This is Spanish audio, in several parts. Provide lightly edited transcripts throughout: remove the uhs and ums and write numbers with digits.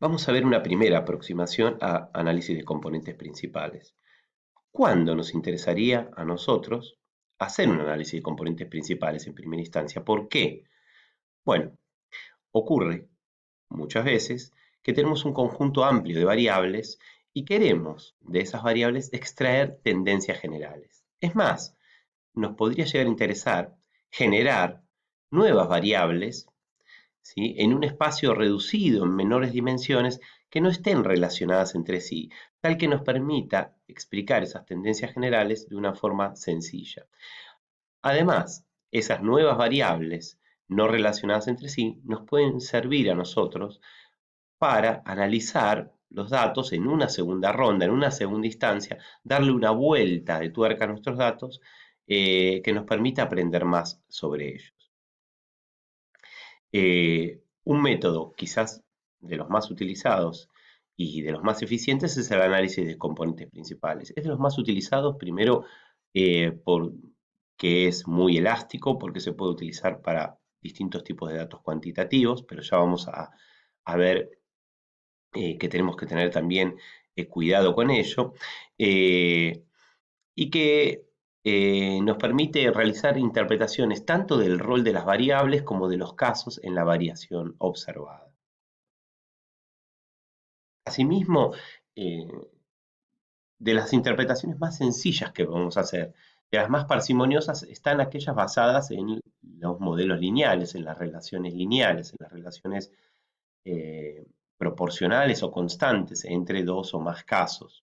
Vamos a ver una primera aproximación a análisis de componentes principales. ¿Cuándo nos interesaría a nosotros hacer un análisis de componentes principales en primera instancia? ¿Por qué? Bueno, ocurre muchas veces que tenemos un conjunto amplio de variables y queremos de esas variables extraer tendencias generales. Es más, nos podría llegar a interesar generar nuevas variables, ¿sí?, en un espacio reducido, en menores dimensiones, que no estén relacionadas entre sí, tal que nos permita explicar esas tendencias generales de una forma sencilla. Además, esas nuevas variables no relacionadas entre sí nos pueden servir a nosotros para analizar los datos en una segunda ronda, en una segunda instancia, darle una vuelta de tuerca a nuestros datos que nos permita aprender más sobre ellos. Un método quizás de los más utilizados y de los más eficientes es el análisis de componentes principales. Es de los más utilizados primero porque es muy elástico, porque se puede utilizar para distintos tipos de datos cuantitativos, pero ya vamos a ver que tenemos que tener también cuidado con ello. Y que nos permite realizar interpretaciones tanto del rol de las variables como de los casos en la variación observada. Asimismo, eh, de las interpretaciones más sencillas que podemos hacer, de las más parsimoniosas, están aquellas basadas en los modelos lineales, en las relaciones lineales, en las relaciones eh, proporcionales o constantes entre dos o más casos,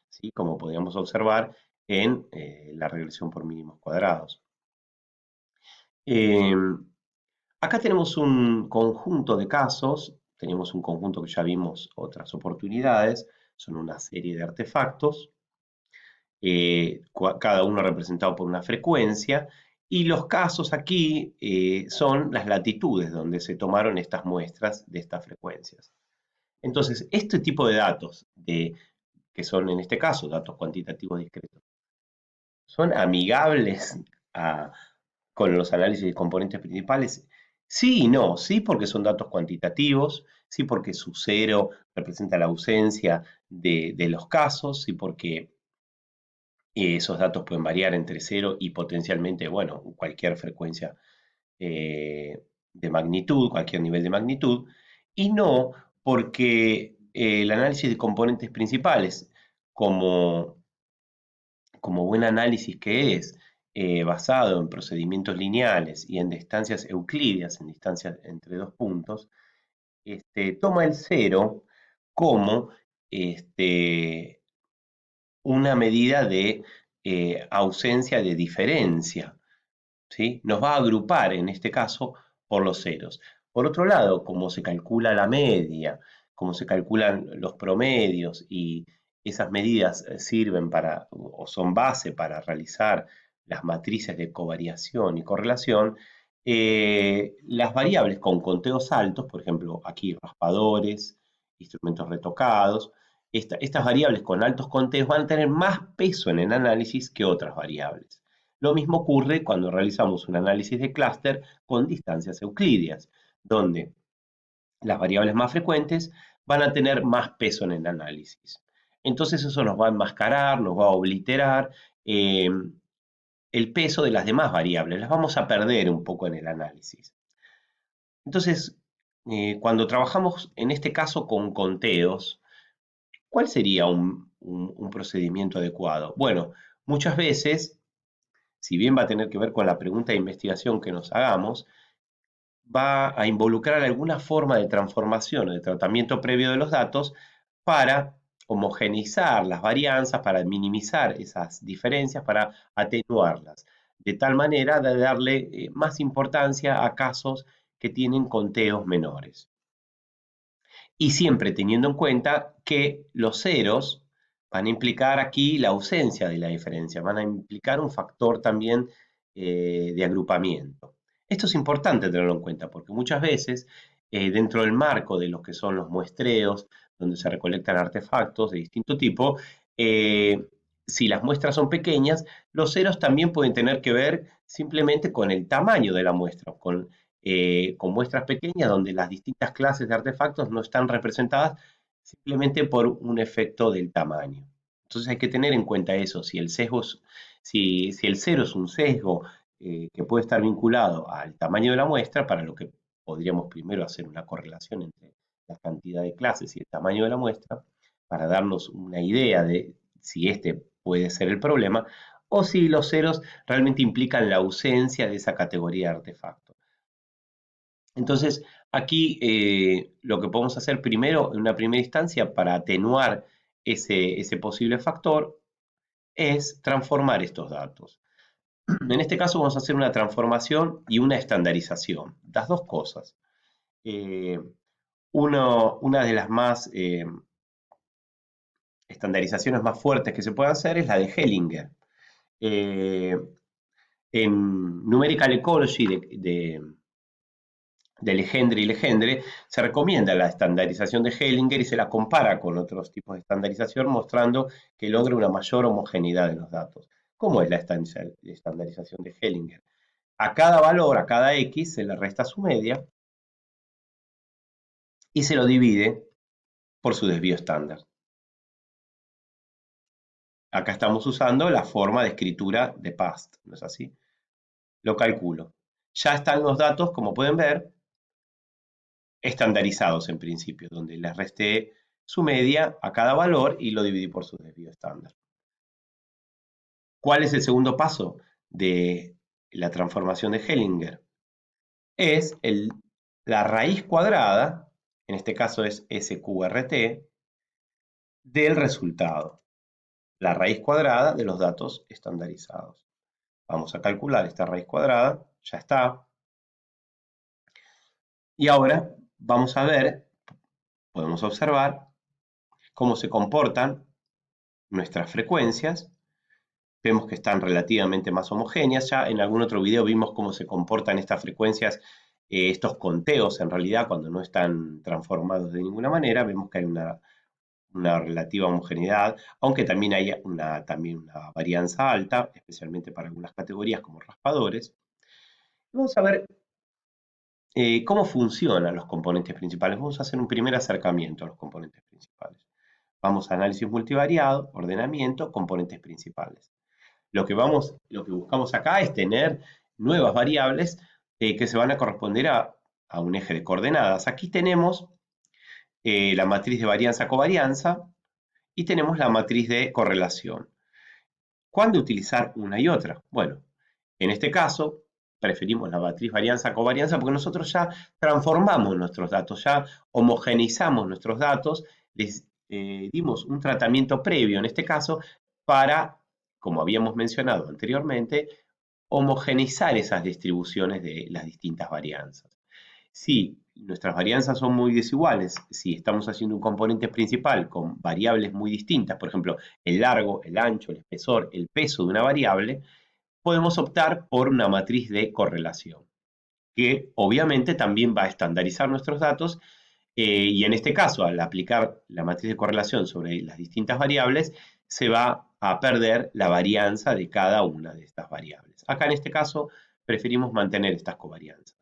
¿sí?, como podríamos observar en la regresión por mínimos cuadrados. Eh, Acá tenemos un conjunto de casos, tenemos un conjunto que ya vimos otras oportunidades, son una serie de artefactos, cada uno representado por una frecuencia, y los casos aquí son las latitudes donde se tomaron estas muestras de estas frecuencias. Entonces, este tipo de datos, que son en este caso datos cuantitativos discretos, son amigables a, con los análisis de componentes principales. Sí y no, sí porque son datos cuantitativos, sí porque su cero representa la ausencia de los casos, sí porque esos datos pueden variar entre cero y potencialmente, bueno, cualquier frecuencia de magnitud, cualquier nivel de magnitud, y no porque el análisis de componentes principales, como como buen análisis que es, basado en procedimientos lineales y en distancias euclidias, en distancias entre dos puntos, toma el cero como este, una medida de ausencia de diferencia, ¿sí? Nos va a agrupar en este caso por los ceros. Por otro lado, como se calcula la media, como se calculan los promedios y esas medidas sirven para o son base para realizar las matrices de covariación y correlación, las variables con conteos altos, por ejemplo, aquí raspadores, instrumentos retocados, estas variables con altos conteos van a tener más peso en el análisis que otras variables. Lo mismo ocurre cuando realizamos un análisis de clúster con distancias euclidias, donde las variables más frecuentes van a tener más peso en el análisis. Entonces eso nos va a enmascarar, nos va a obliterar el peso de las demás variables, las vamos a perder un poco en el análisis. Entonces, cuando trabajamos en este caso con conteos, ¿cuál sería un procedimiento adecuado? Bueno, muchas veces, si bien va a tener que ver con la pregunta de investigación que nos hagamos, va a involucrar alguna forma de transformación o de tratamiento previo de los datos para homogeneizar las varianzas, para minimizar esas diferencias, para atenuarlas, de tal manera de darle más importancia a casos que tienen conteos menores. Y siempre teniendo en cuenta que los ceros van a implicar aquí la ausencia de la diferencia, van a implicar un factor también de agrupamiento. Esto es importante tenerlo en cuenta porque muchas veces dentro del marco de lo que son los muestreos, donde se recolectan artefactos de distinto tipo, si las muestras son pequeñas, los ceros también pueden tener que ver simplemente con el tamaño de la muestra, con con muestras pequeñas donde las distintas clases de artefactos no están representadas simplemente por un efecto del tamaño. Entonces hay que tener en cuenta eso, si el sesgo si el cero es un sesgo que puede estar vinculado al tamaño de la muestra, para lo que podríamos primero hacer una correlación entre la cantidad de clases y el tamaño de la muestra, para darnos una idea de si este puede ser el problema, o si los ceros realmente implican la ausencia de esa categoría de artefacto. Entonces, aquí lo que podemos hacer primero, en una primera instancia, para atenuar ese posible factor, es transformar estos datos. En este caso vamos a hacer una transformación y una estandarización, las dos cosas. Eh, una de las más estandarizaciones más fuertes que se puede hacer es la de Hellinger. Eh, en Numerical Ecology de Legendre y Legendre, se recomienda la estandarización de Hellinger y se la compara con otros tipos de estandarización, mostrando que logra una mayor homogeneidad de los datos. ¿Cómo es la estandarización de Hellinger? A cada valor, a cada X, se le resta su media y se lo divide por su desvío estándar. Acá estamos usando la forma de escritura de PAST, ¿no es así? Lo calculo. Ya están los datos, como pueden ver, estandarizados en principio, donde les resté su media a cada valor y lo dividí por su desvío estándar. ¿Cuál es el segundo paso de la transformación de Hellinger? Es la raíz cuadrada, en este caso es SQRT, del resultado. La raíz cuadrada de los datos estandarizados. Vamos a calcular esta raíz cuadrada, ya está. Y ahora vamos a ver, podemos observar cómo se comportan nuestras frecuencias. Vemos que están relativamente más homogéneas. Ya en algún otro video vimos cómo se comportan estas frecuencias, estos conteos en realidad cuando no están transformados de ninguna manera. Vemos que hay una relativa homogeneidad, aunque también hay también una varianza alta, especialmente para algunas categorías como raspadores. Vamos a ver cómo funcionan los componentes principales. Vamos a hacer un primer acercamiento a los componentes principales. Vamos a análisis multivariado, ordenamiento, componentes principales. Lo que buscamos acá es tener nuevas variables que se van a corresponder a un eje de coordenadas. Aquí tenemos la matriz de varianza-covarianza y tenemos la matriz de correlación. ¿Cuándo utilizar una y otra? Bueno, en este caso preferimos la matriz varianza-covarianza porque nosotros ya transformamos nuestros datos, ya homogeneizamos nuestros datos, les dimos un tratamiento previo en este caso para, como habíamos mencionado anteriormente, homogeneizar esas distribuciones de las distintas varianzas. Si nuestras varianzas son muy desiguales, si estamos haciendo un componente principal con variables muy distintas, por ejemplo, el largo, el ancho, el espesor, el peso de una variable, podemos optar por una matriz de correlación, que obviamente también va a estandarizar nuestros datos y en este caso, al aplicar la matriz de correlación sobre las distintas variables, se va a perder la varianza de cada una de estas variables. Acá en este caso preferimos mantener estas covarianzas.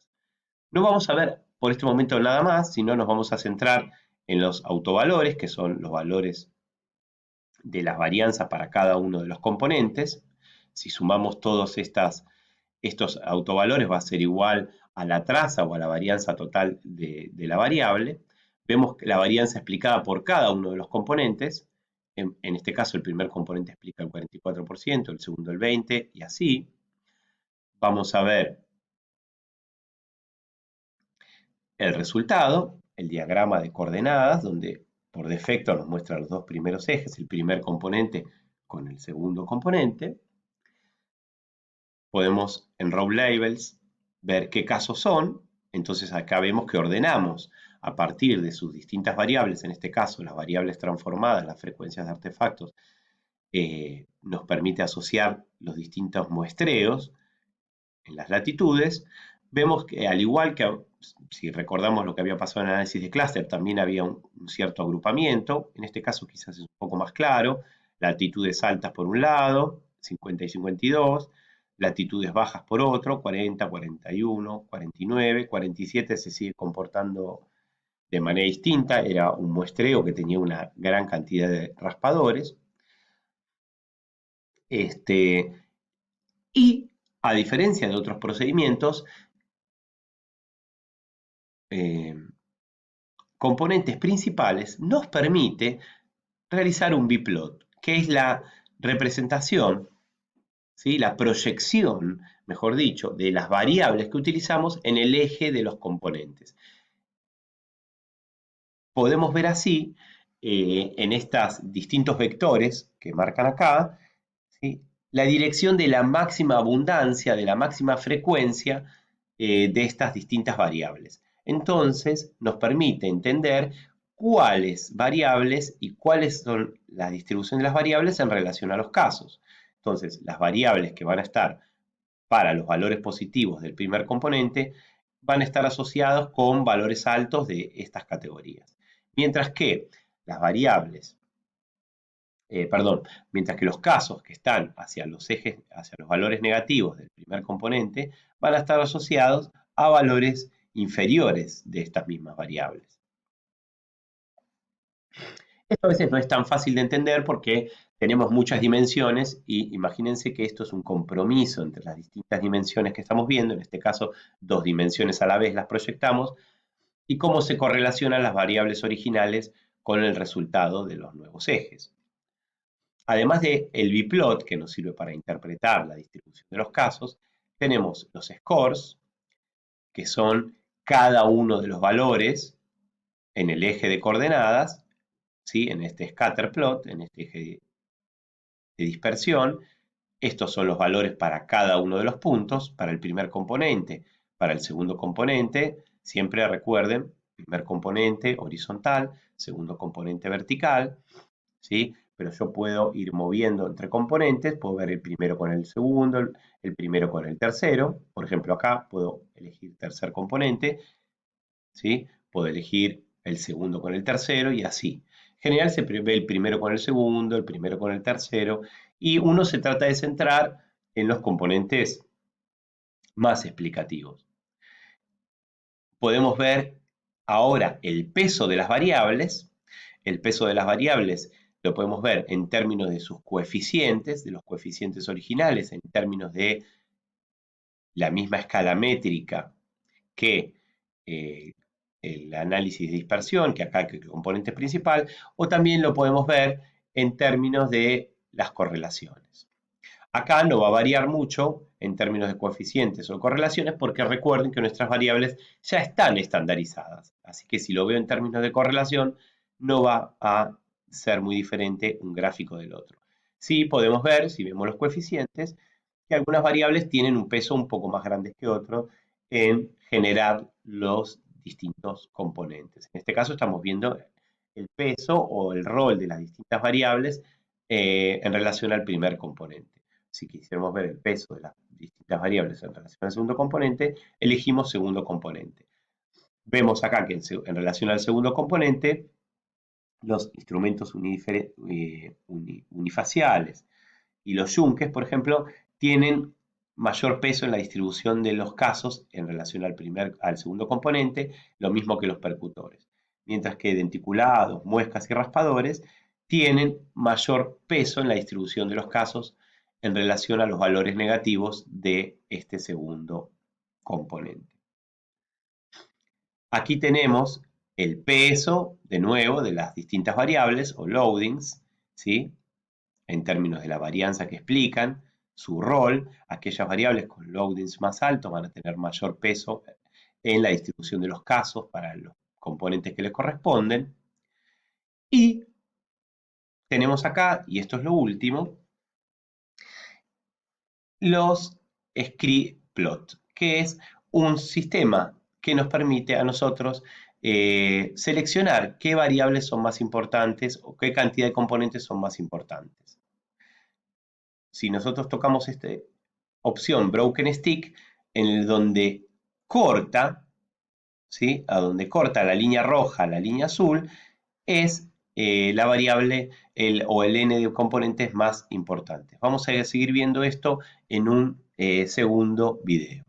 No vamos a ver por este momento nada más, sino nos vamos a centrar en los autovalores, que son los valores de las varianzas para cada uno de los componentes. Si sumamos todos estos autovalores va a ser igual a la traza o a la varianza total de la variable. Vemos que la varianza explicada por cada uno de los componentes, en este caso el primer componente explica el 44%, el segundo el 20% y así. Vamos a ver el resultado, el diagrama de coordenadas, donde por defecto nos muestra los dos primeros ejes, el primer componente con el segundo componente. Podemos en row labels ver qué casos son, entonces acá vemos que ordenamos a partir de sus distintas variables, en este caso las variables transformadas, las frecuencias de artefactos, nos permite asociar los distintos muestreos en las latitudes. Vemos que al igual que, si recordamos lo que había pasado en el análisis de clúster, también había un cierto agrupamiento, en este caso quizás es un poco más claro, latitudes altas por un lado, 50 y 52, latitudes bajas por otro, 40, 41, 49, 47 se sigue comportando de manera distinta, era un muestreo que tenía una gran cantidad de raspadores. Y a diferencia de otros procedimientos, eh, componentes principales nos permite realizar un biplot, que es la representación, ¿sí? La proyección, mejor dicho, de las variables que utilizamos en el eje de los componentes. Podemos ver así, en estos distintos vectores que marcan acá, ¿sí? La dirección de la máxima abundancia, de la máxima frecuencia de estas distintas variables. Entonces, nos permite entender cuáles variables y cuáles son la distribución de las variables en relación a los casos. Entonces, las variables que van a estar para los valores positivos del primer componente van a estar asociados con valores altos de estas categorías. Mientras que las variables mientras que los casos que están hacia los ejes, hacia los valores negativos del primer componente, van a estar asociados a valores inferiores de estas mismas variables. Esto a veces no es tan fácil de entender porque tenemos muchas dimensiones y imagínense que esto es un compromiso entre las distintas dimensiones que estamos viendo, en este caso 2 dimensiones a la vez las proyectamos, y cómo se correlacionan las variables originales con el resultado de los nuevos ejes. Además del biplot, que nos sirve para interpretar la distribución de los casos, tenemos los scores, que son cada uno de los valores en el eje de coordenadas, ¿sí? En este scatter plot, en este eje de dispersión. Estos son los valores para cada uno de los puntos, para el primer componente, para el segundo componente. Siempre recuerden, primer componente horizontal, segundo componente vertical, ¿sí? Pero yo puedo ir moviendo entre componentes, puedo ver el primero con el segundo, el primero con el tercero. Por ejemplo, acá puedo elegir tercer componente, ¿sí? Puedo elegir el segundo con el tercero y así. En general se ve el primero con el segundo, el primero con el tercero, y uno se trata de centrar en los componentes más explicativos. Podemos ver ahora el peso de las variables. El peso de las variables lo podemos ver en términos de sus coeficientes, de los coeficientes originales, en términos de la misma escala métrica que el análisis de dispersión, que acá que el componente principal, o también lo podemos ver en términos de las correlaciones. Acá no va a variar mucho en términos de coeficientes o correlaciones porque recuerden que nuestras variables ya están estandarizadas. Así que si lo veo en términos de correlación, no va a ser muy diferente un gráfico del otro. Sí podemos ver, si vemos los coeficientes, que algunas variables tienen un peso un poco más grande que otros en generar los distintos componentes. En este caso estamos viendo el peso o el rol de las distintas variables en relación al primer componente. Si quisiéramos ver el peso de las distintas variables en relación al segundo componente, elegimos segundo componente. Vemos acá que en relación al segundo componente, los instrumentos unifaciales y los yunques, por ejemplo, tienen mayor peso en la distribución de los casos en relación al segundo componente, lo mismo que los percutores. Mientras que denticulados, muescas y raspadores tienen mayor peso en la distribución de los casos en relación a los valores negativos de este segundo componente. Aquí tenemos el peso, de nuevo, de las distintas variables o loadings, ¿sí? En términos de la varianza que explican, su rol. Aquellas variables con loadings más altos van a tener mayor peso en la distribución de los casos para los componentes que les corresponden. Y tenemos acá, y esto es lo último, los scriplot, que es un sistema que nos permite a nosotros seleccionar qué variables son más importantes o qué cantidad de componentes son más importantes. Si nosotros tocamos esta opción Broken Stick, en donde corta, ¿sí? A donde corta la línea roja, la línea azul, es la variable o el n de componentes más importantes. Vamos a seguir viendo esto en un segundo video.